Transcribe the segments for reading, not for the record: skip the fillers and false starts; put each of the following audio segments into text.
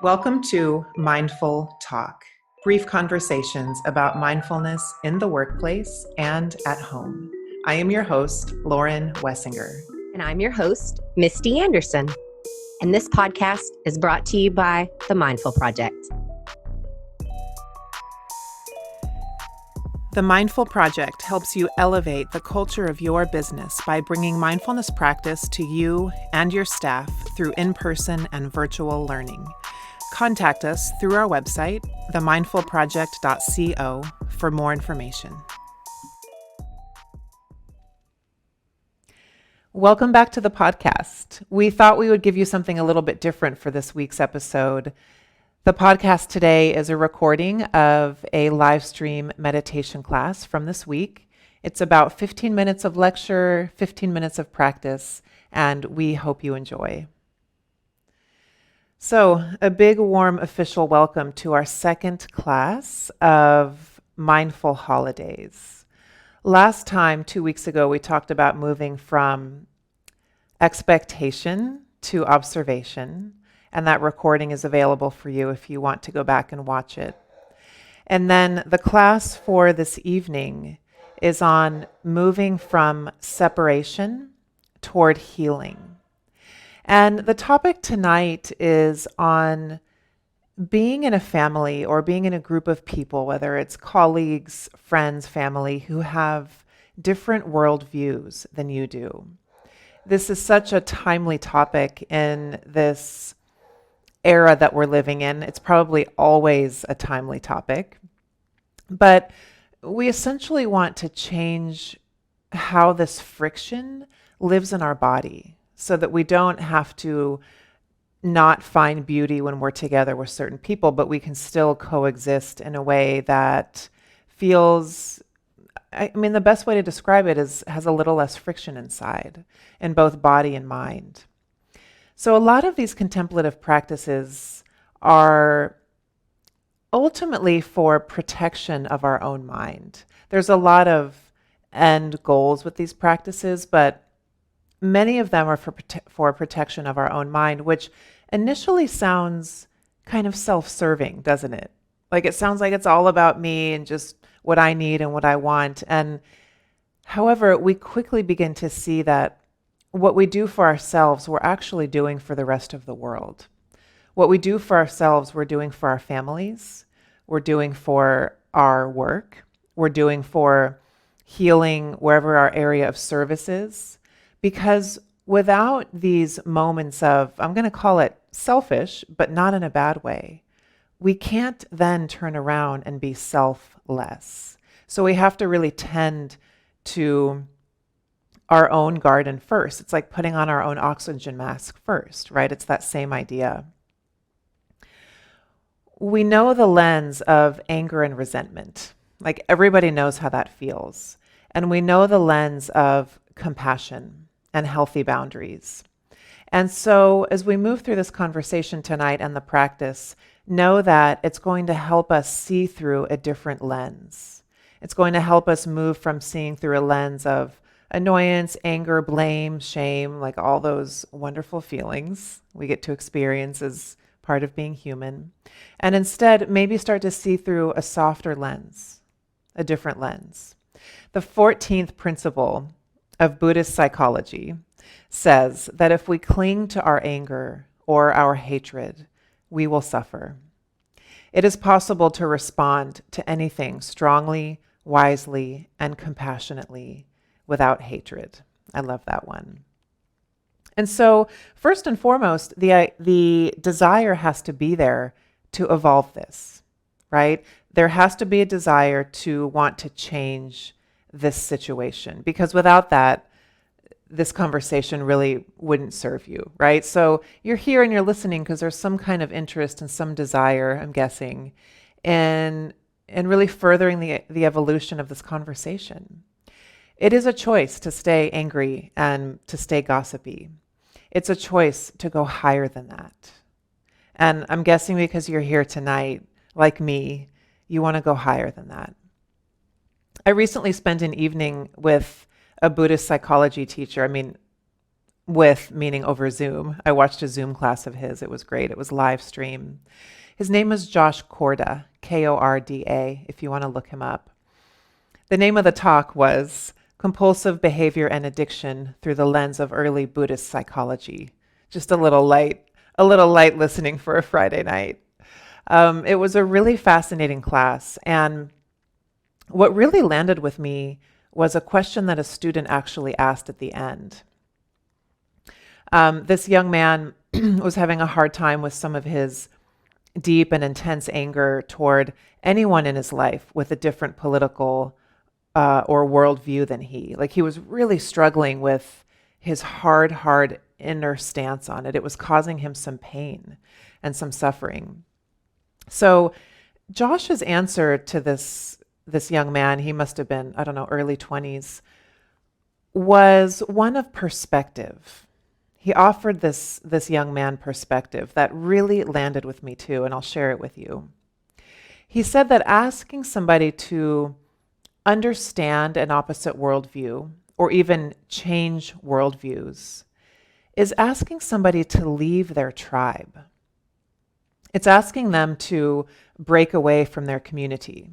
Welcome to Mindful Talk, brief conversations about mindfulness in the workplace and at home. I am your host, Lauren Wessinger. And I'm your host, Misti Anderson. And this podcast is brought to you by the Mindful Project. The Mindful Project helps you elevate the culture of your business by bringing mindfulness practice to you and your staff through in-person and virtual learning. Contact us through our website, themindfulproject.co, for more information. Welcome back to the podcast. We thought we would give you something a little bit different for this week's episode. The podcast today is a recording of a live stream meditation class from this week. It's about 15 minutes of lecture, 15 minutes of practice, and we hope you enjoy. So, a big warm official welcome to our second class of Mindful Holidays. Last time, 2 weeks ago, we talked about moving from expectation to observation, and that recording is available for you if you want to go back and watch it. And then the class for this evening is on moving from separation toward healing. And the topic tonight is on being in a family or being in a group of people, whether it's colleagues, friends, family, who have different worldviews than you do. This is such a timely topic in this era that we're living in. It's probably always a timely topic, but we essentially want to change how this friction lives in our body, so that we don't have to not find beauty when we're together with certain people, but we can still coexist in a way that feels, the best way to describe it is has a little less friction inside, in both body and mind. So a lot of these contemplative practices are ultimately for protection of our own mind. There's a lot of end goals with these practices, but many of them are for protection of our own mind, which initially sounds kind of self-serving, doesn't it? Like it sounds like it's all about me and just what I need and what I want. And however, we quickly begin to see that what we do for ourselves, we're actually doing for the rest of the world. What we do for ourselves, we're doing for our families, we're doing for our work, we're doing for healing wherever our area of service is. Because without these moments of, I'm going to call it selfish, but not in a bad way, we can't then turn around and be selfless. So we have to really tend to our own garden first. It's like putting on our own oxygen mask first, right? It's that same idea. We know the lens of anger and resentment. Like everybody knows how that feels. And we know the lens of compassion and healthy boundaries. And so as we move through this conversation tonight and the practice, know that it's going to help us see through a different lens. It's going to help us move from seeing through a lens of annoyance, anger, blame, shame, like all those wonderful feelings we get to experience as part of being human. And instead, maybe start to see through a softer lens, a different lens. The 14th principle of Buddhist psychology says that if we cling to our anger or our hatred, we will suffer. It is possible to respond to anything strongly, wisely, and compassionately without hatred. I love that one. And so, first and foremost, the desire has to be there to evolve this, right? There has to be a desire to want to change this situation, because without that, this conversation really wouldn't serve you, right? So you're here and you're listening because there's some kind of interest and some desire, I'm guessing, in really furthering the evolution of this conversation. It is a choice to stay angry and to stay gossipy. It's a choice to go higher than that. And I'm guessing because you're here tonight, like me, you want to go higher than that. I recently spent an evening with a Buddhist psychology teacher. with, meaning over Zoom. I watched a Zoom class of his. It was great. It was live stream. His name is Josh Korda, Korda, if you want to look him up. The name of the talk was Compulsive Behavior and Addiction Through the Lens of Early Buddhist Psychology. Just a little light listening for a Friday night. It was a really fascinating class. And what really landed with me was a question that a student actually asked at the end. This young man was having a hard time with some of his deep and intense anger toward anyone in his life with a different political or worldview than he. Like, he was really struggling with his hard inner stance on it. It was causing him some pain and some suffering. So Josh's answer to this young man, he must have been, I don't know, early 20s, was one of perspective. He offered this young man perspective that really landed with me too, and I'll share it with you. He said that asking somebody to understand an opposite worldview or even change worldviews is asking somebody to leave their tribe. It's asking them to break away from their community,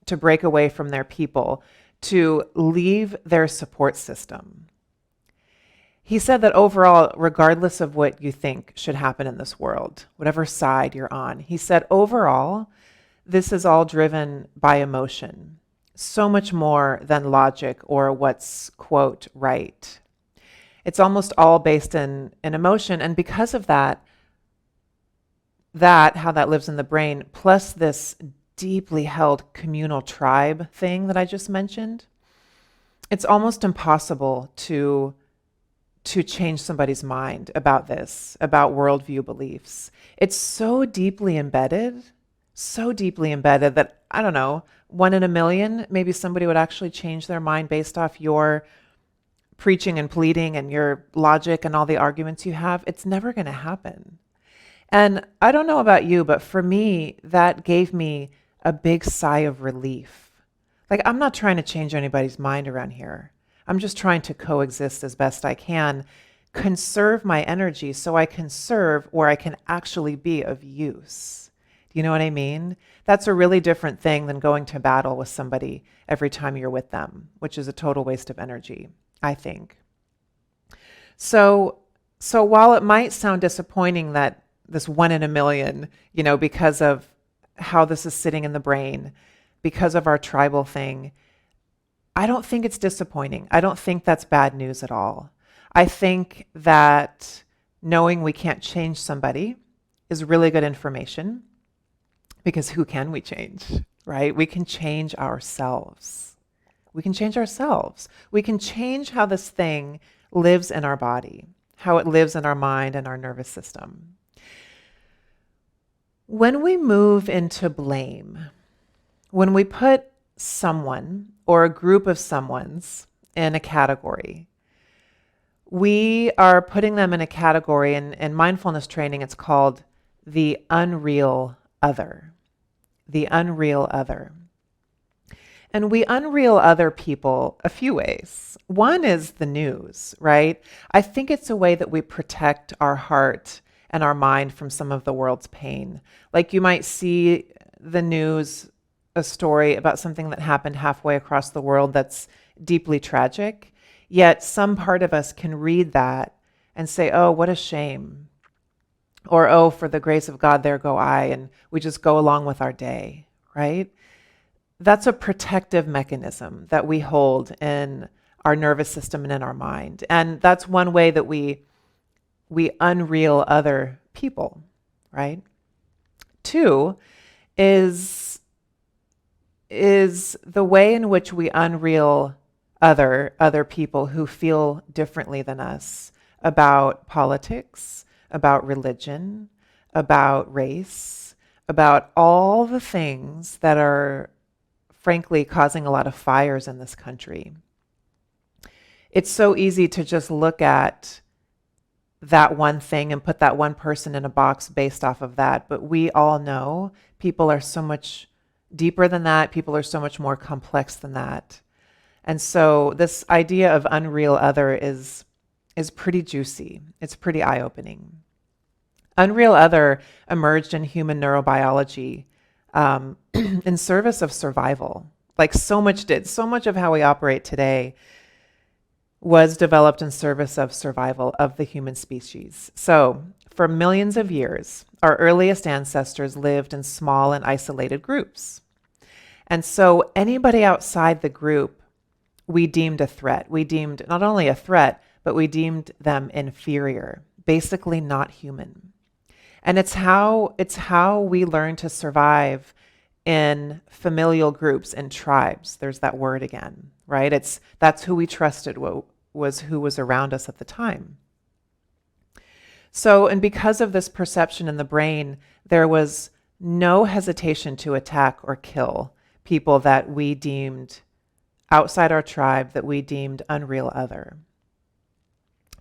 to break away from their people, to leave their support system. He said that overall, regardless of what you think should happen in this world, whatever side you're on, he said overall, this is all driven by emotion, so much more than logic or what's, quote, right. It's almost all based in emotion. And because of that, how that lives in the brain, plus this deeply held communal tribe thing that I just mentioned, it's almost impossible to change somebody's mind about this, about worldview beliefs. It's so deeply embedded that, I don't know, 1 in a million, maybe somebody would actually change their mind based off your preaching and pleading and your logic and all the arguments you have. It's never going to happen. And I don't know about you, but for me, that gave me a big sigh of relief. Like, I'm not trying to change anybody's mind around here. I'm just trying to coexist as best I can, conserve my energy so I can serve where I can actually be of use. Do you know what I mean? That's a really different thing than going to battle with somebody every time you're with them, which is a total waste of energy, I think. So while it might sound disappointing that this 1 in a million, because of how this is sitting in the brain, because of our tribal thing, I don't think it's disappointing. I don't think that's bad news at all. I think that knowing we can't change somebody is really good information, because who can we change, right? We can change ourselves. We can change ourselves. We can change how this thing lives in our body, how it lives in our mind and our nervous system. When we move into blame, when we put someone or a group of someones in a category, we are putting them in a category. In mindfulness training, it's called the unreal other. The unreal other. And we unreal other people a few ways. One is the news, right? I think it's a way that we protect our heart and our mind from some of the world's pain. Like, you might see the news, a story about something that happened halfway across the world that's deeply tragic, yet some part of us can read that and say, oh, what a shame. Or, oh, for the grace of God, there go I, and we just go along with our day, right? That's a protective mechanism that we hold in our nervous system and in our mind. And that's one way that we unreal other people, right? 2 is the way in which we unreal other people who feel differently than us about politics, about religion, about race, about all the things that are frankly causing a lot of fires in this country. It's so easy to just look at that one thing and put that one person in a box based off of that. But we all know people are so much deeper than that. People are so much more complex than that. And so this idea of unreal other is is pretty juicy. It's pretty eye-opening. Unreal Other emerged in human neurobiology in service of survival. Like so much of how we operate today was developed in service of survival of the human species. So, for millions of years, our earliest ancestors lived in small and isolated groups. And so, anybody outside the group, we deemed a threat. We deemed not only a threat, but we deemed them inferior, basically not human. And it's how we learn to survive in familial groups and tribes. There's that word again, right? That's who we trusted, was who was around us at the time. So, and because of this perception in the brain, there was no hesitation to attack or kill people that we deemed outside our tribe, that we deemed unreal other.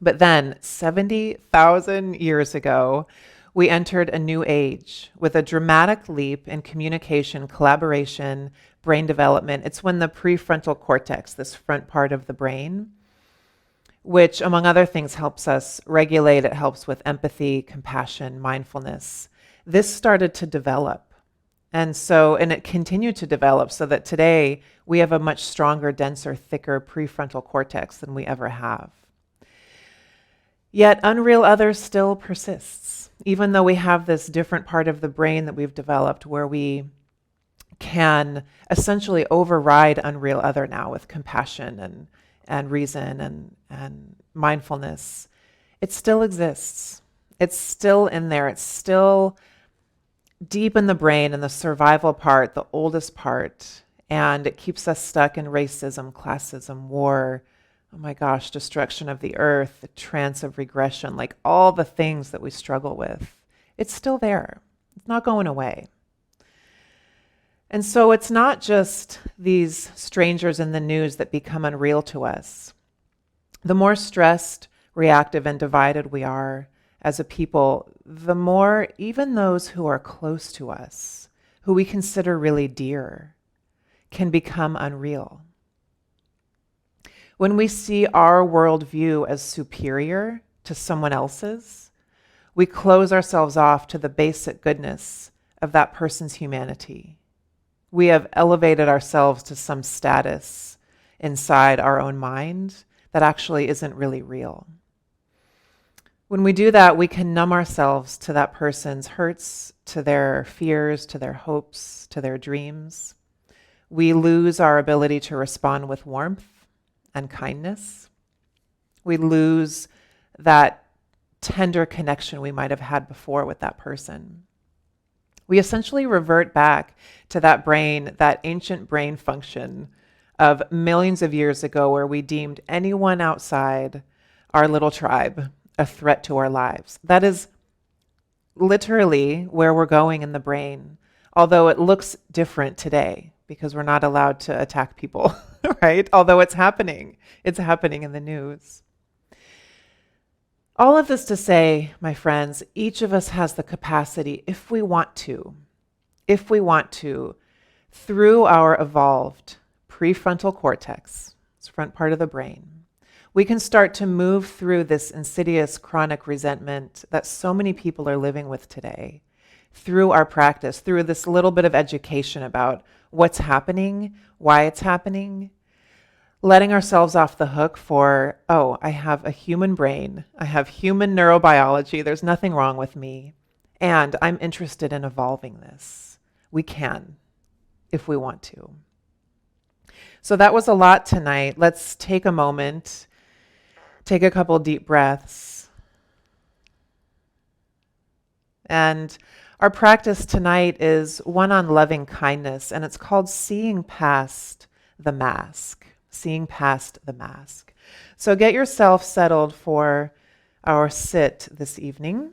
But then, 70,000 years ago, we entered a new age with a dramatic leap in communication, collaboration, brain development. It's when the prefrontal cortex, this front part of the brain, which among other things helps us regulate, it helps with empathy, compassion, mindfulness. This started to develop. And it continued to develop so that today we have a much stronger, denser, thicker prefrontal cortex than we ever have. Yet unreal other still persists, even though we have this different part of the brain that we've developed where we can essentially override unreal other now with compassion and reason and mindfulness. It still exists. It's still in there. It's still deep in the brain, in the survival part, the oldest part, and it keeps us stuck in racism, classism, war, oh my gosh, destruction of the earth, the trance of regression, like all the things that we struggle with. It's still there. It's not going away. And so it's not just these strangers in the news that become unreal to us. The more stressed, reactive, and divided we are as a people, the more even those who are close to us, who we consider really dear, can become unreal. When we see our worldview as superior to someone else's, we close ourselves off to the basic goodness of that person's humanity. We have elevated ourselves to some status inside our own mind that actually isn't really real. When we do that, we can numb ourselves to that person's hurts, to their fears, to their hopes, to their dreams. We lose our ability to respond with warmth and kindness. We lose that tender connection we might have had before with that person. We essentially revert back to that brain, that ancient brain function of millions of years ago where we deemed anyone outside our little tribe a threat to our lives. That is literally where we're going in the brain, although it looks different today because we're not allowed to attack people, right? Although it's happening in the news. All of this to say, my friends, each of us has the capacity, if we want to, through our evolved prefrontal cortex, it's front part of the brain, we can start to move through this insidious chronic resentment that so many people are living with today, through our practice, through this little bit of education about what's happening, why it's happening, letting ourselves off the hook for, oh, I have a human brain, I have human neurobiology, there's nothing wrong with me, and I'm interested in evolving this. We can, if we want to. So that was a lot tonight. Let's take a moment, take a couple deep breaths. And our practice tonight is one on loving kindness, and it's called seeing past the mask. Seeing past the mask. So get yourself settled for our sit this evening,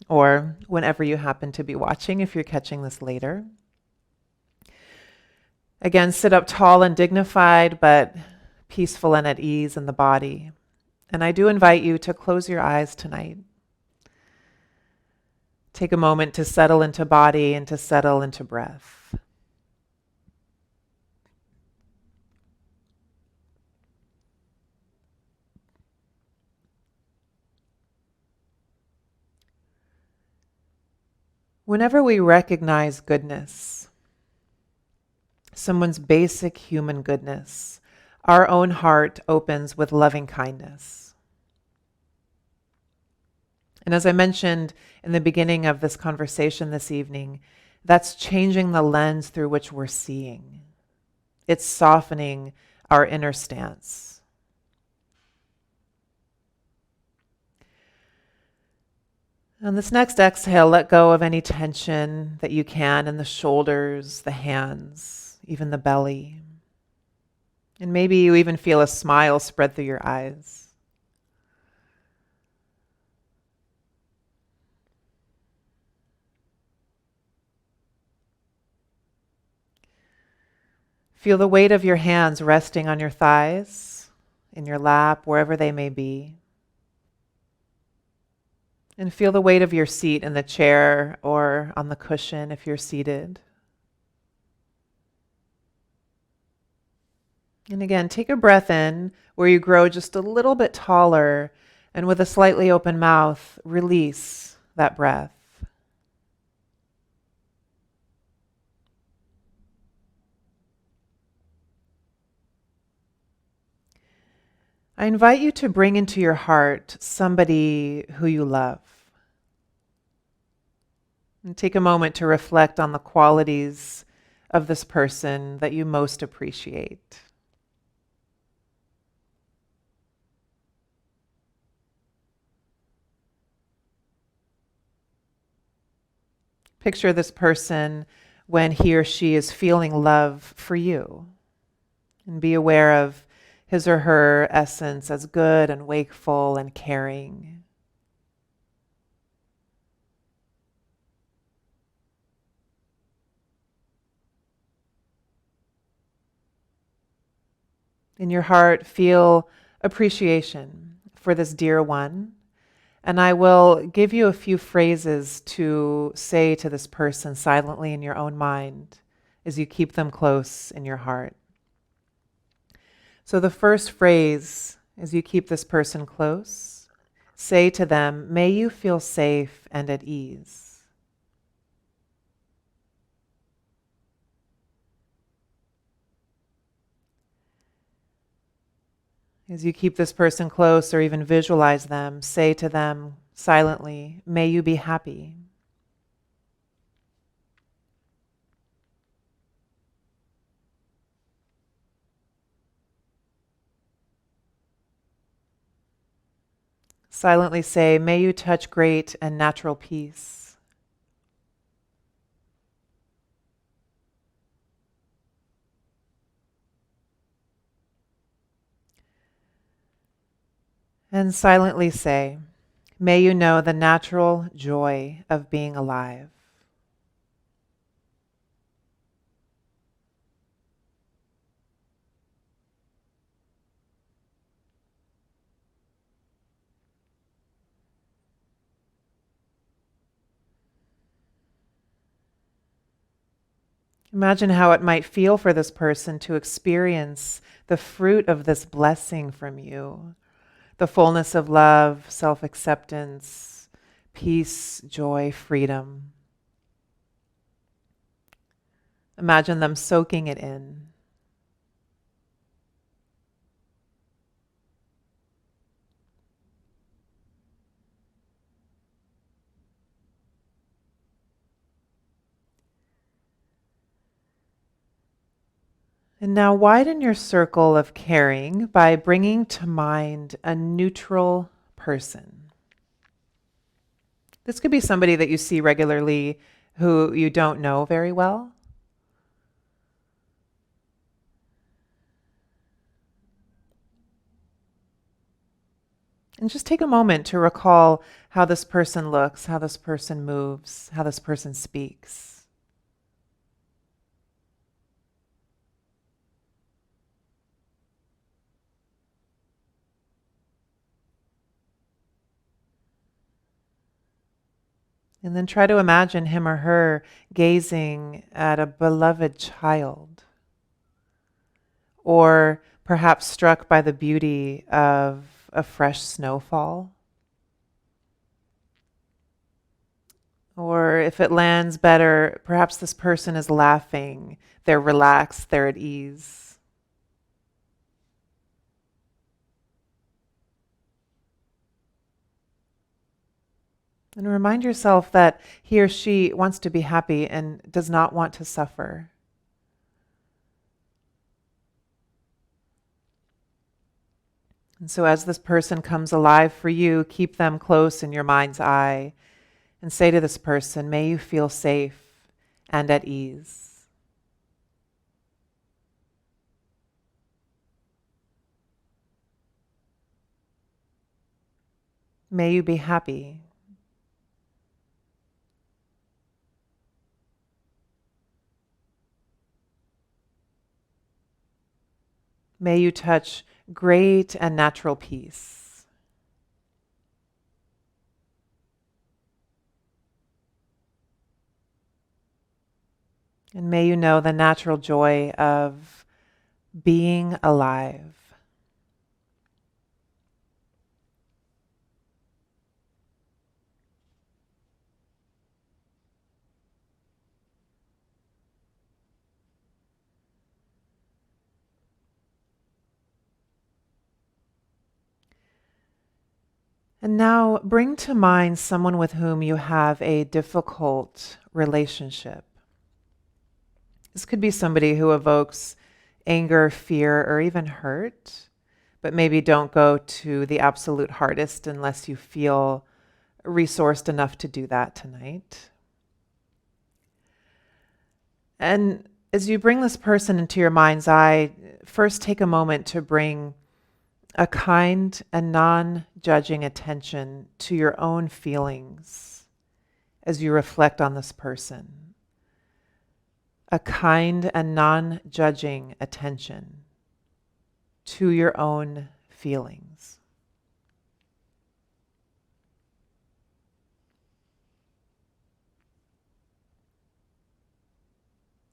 or whenever you happen to be watching, if you're catching this later. Again, sit up tall and dignified, but peaceful and at ease in the body. And I do invite you to close your eyes tonight. Take a moment to settle into body and to settle into breath. Whenever we recognize goodness, someone's basic human goodness, our own heart opens with loving kindness. And as I mentioned in the beginning of this conversation this evening, that's changing the lens through which we're seeing. It's softening our inner stance. On this next exhale, let go of any tension that you can in the shoulders, the hands, even the belly. And maybe you even feel a smile spread through your eyes. Feel the weight of your hands resting on your thighs, in your lap, wherever they may be. And feel the weight of your seat in the chair or on the cushion if you're seated. And again, take a breath in where you grow just a little bit taller, and with a slightly open mouth, release that breath. I invite you to bring into your heart somebody who you love. And take a moment to reflect on the qualities of this person that you most appreciate. Picture this person when he or she is feeling love for you, and be aware of his or her essence as good and wakeful and caring. In your heart, feel appreciation for this dear one. And I will give you a few phrases to say to this person silently in your own mind as you keep them close in your heart. So the first phrase, as you keep this person close, say to them, "May you feel safe and at ease." As you keep this person close or even visualize them, say to them silently, "May you be happy." Silently say, "May you touch great and natural peace." And silently say, "May you know the natural joy of being alive." Imagine how it might feel for this person to experience the fruit of this blessing from you, the fullness of love, self-acceptance, peace, joy, freedom. Imagine them soaking it in. And now widen your circle of caring by bringing to mind a neutral person. This could be somebody that you see regularly who you don't know very well. And just take a moment to recall how this person looks, how this person moves, how this person speaks. And then try to imagine him or her gazing at a beloved child, or perhaps struck by the beauty of a fresh snowfall, Or if it lands better, perhaps this person is laughing, they're relaxed, they're at ease. And remind yourself that he or she wants to be happy and does not want to suffer. And so as this person comes alive for you, keep them close in your mind's eye and say to this person, may you feel safe and at ease. May you be happy. May you touch great and natural peace. And may you know the natural joy of being alive. And now bring to mind someone with whom you have a difficult relationship. This could be somebody who evokes anger, fear, or even hurt, but maybe don't go to the absolute hardest unless you feel resourced enough to do that tonight. And as you bring this person into your mind's eye, first take a moment to bring a kind and non-judging attention to your own feelings as you reflect on this person. A kind and non-judging attention to your own feelings.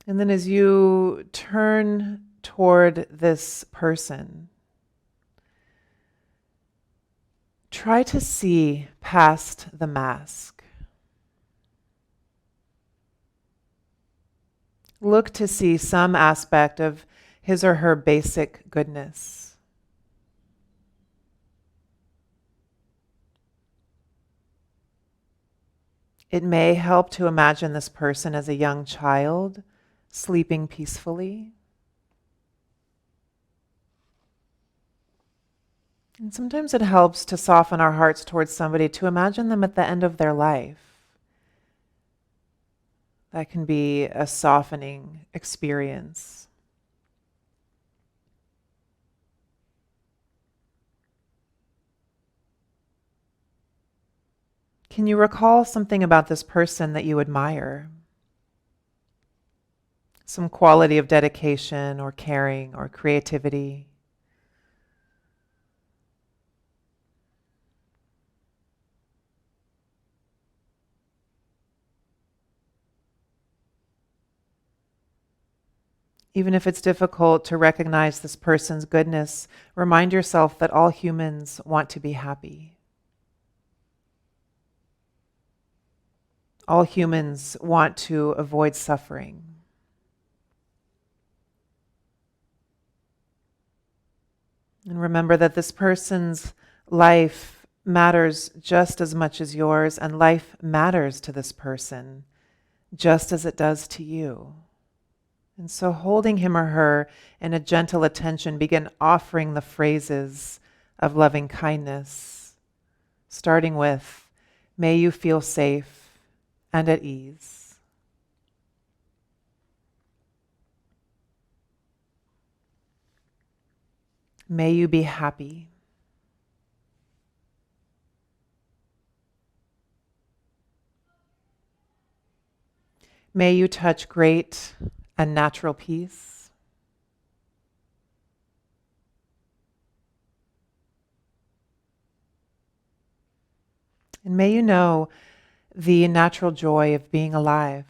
And then as you turn toward this person, try to see past the mask. Look to see some aspect of his or her basic goodness. It may help to imagine this person as a young child, sleeping peacefully. And sometimes it helps to soften our hearts towards somebody to imagine them at the end of their life. That can be a softening experience. Can you recall something about this person that you admire? Some quality of dedication or caring or creativity? Even if it's difficult to recognize this person's goodness, remind yourself that all humans want to be happy. All humans want to avoid suffering. And remember that this person's life matters just as much as yours, and life matters to this person just as it does to you. And so holding him or her in a gentle attention, begin offering the phrases of loving kindness, starting with, may you feel safe and at ease. May you be happy. May you touch great and natural peace. And may you know the natural joy of being alive.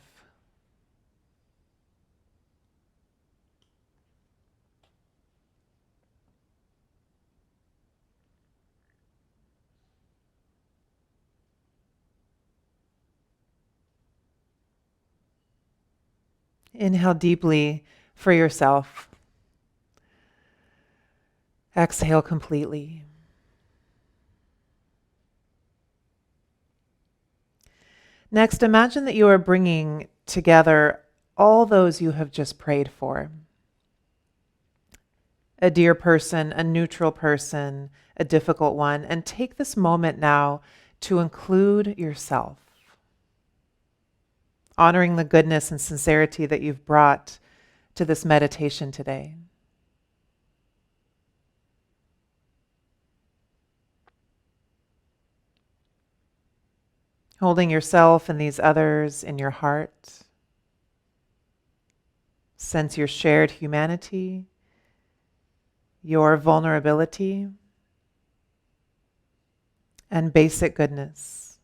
Inhale deeply for yourself. Exhale completely. Next, imagine that you are bringing together all those you have just prayed for. A dear person, a neutral person, a difficult one, and take this moment now to include yourself, honoring the goodness and sincerity that you've brought to this meditation today. Holding yourself and these others in your heart. Sense your shared humanity, your vulnerability, and basic goodness.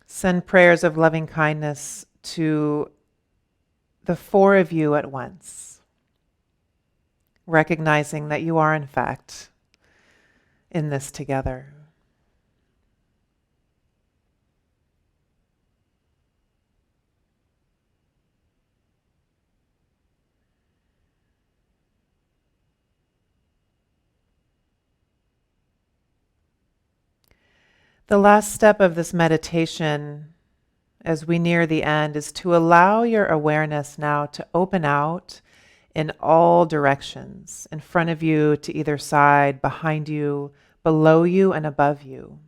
Send prayers of loving kindness to the four of you at once, recognizing that you are, in fact, in this together. The last step of this meditation, as we near the end, is to allow your awareness now to open out in all directions, in front of you, to either side, behind you, below you, and above you.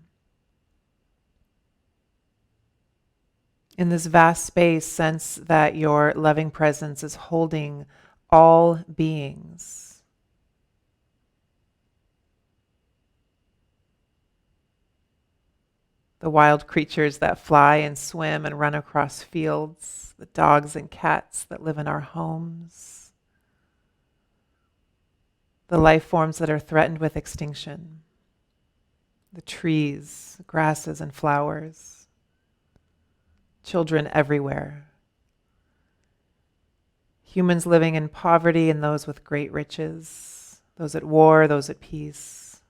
In this vast space, sense that your loving presence is holding all beings. The wild creatures that fly and swim and run across fields, the dogs and cats that live in our homes, the life forms that are threatened with extinction, the trees, grasses, and flowers, children everywhere, humans living in poverty and those with great riches, those at war, those at peace,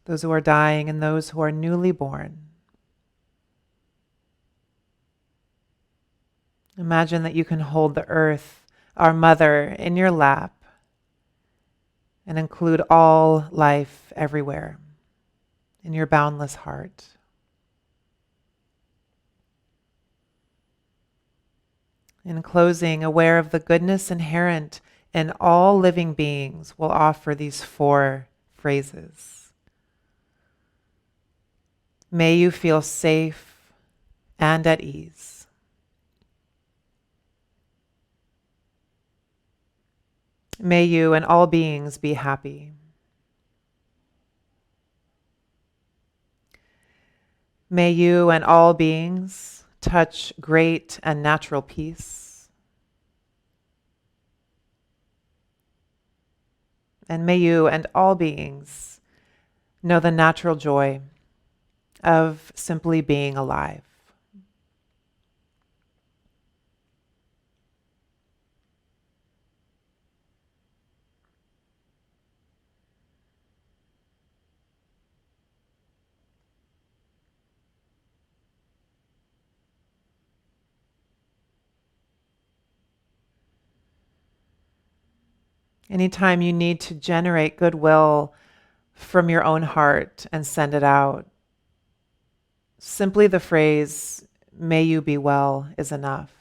those who are dying and those who are newly born. Imagine that you can hold the earth, our mother, in your lap and include all life everywhere in your boundless heart. In closing, aware of the goodness inherent in all living beings, we'll offer these four phrases. May you feel safe and at ease. May you and all beings be happy. May you and all beings touch great and natural peace. And may you and all beings know the natural joy of simply being alive. Anytime you need to generate goodwill from your own heart and send it out, simply the phrase, may you be well, is enough.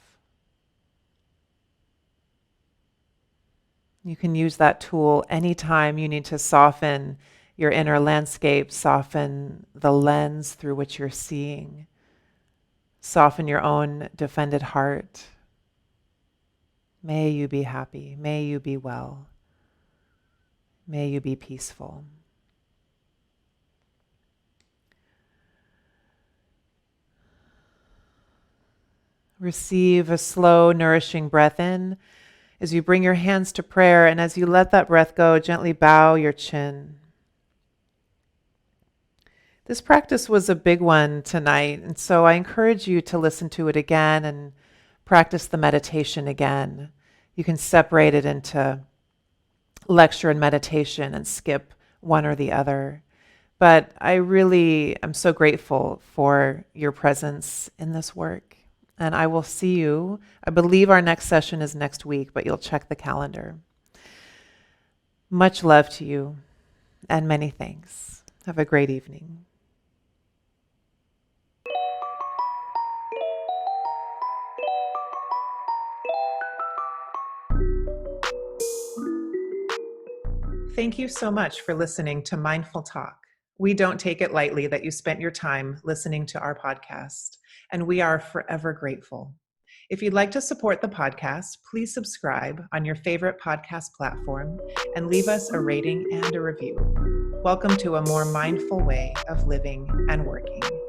You can use that tool anytime you need to soften your inner landscape, soften the lens through which you're seeing, soften your own defended heart. May you be happy. May you be well. May you be peaceful. Receive a slow, nourishing breath in as you bring your hands to prayer, and as you let that breath go, gently bow your chin. This practice was a big one tonight, and so I encourage you to listen to it again and practice the meditation again. You can separate it into lecture and meditation and skip one or the other. But I really am so grateful for your presence in this work. And I will see you. I believe our next session is next week, but you'll check the calendar. Much love to you and many thanks. Have a great evening. Thank you so much for listening to Mindful Talk. We don't take it lightly that you spent your time listening to our podcast, and we are forever grateful. If you'd like to support the podcast, please subscribe on your favorite podcast platform and leave us a rating and a review. Welcome to a more mindful way of living and working.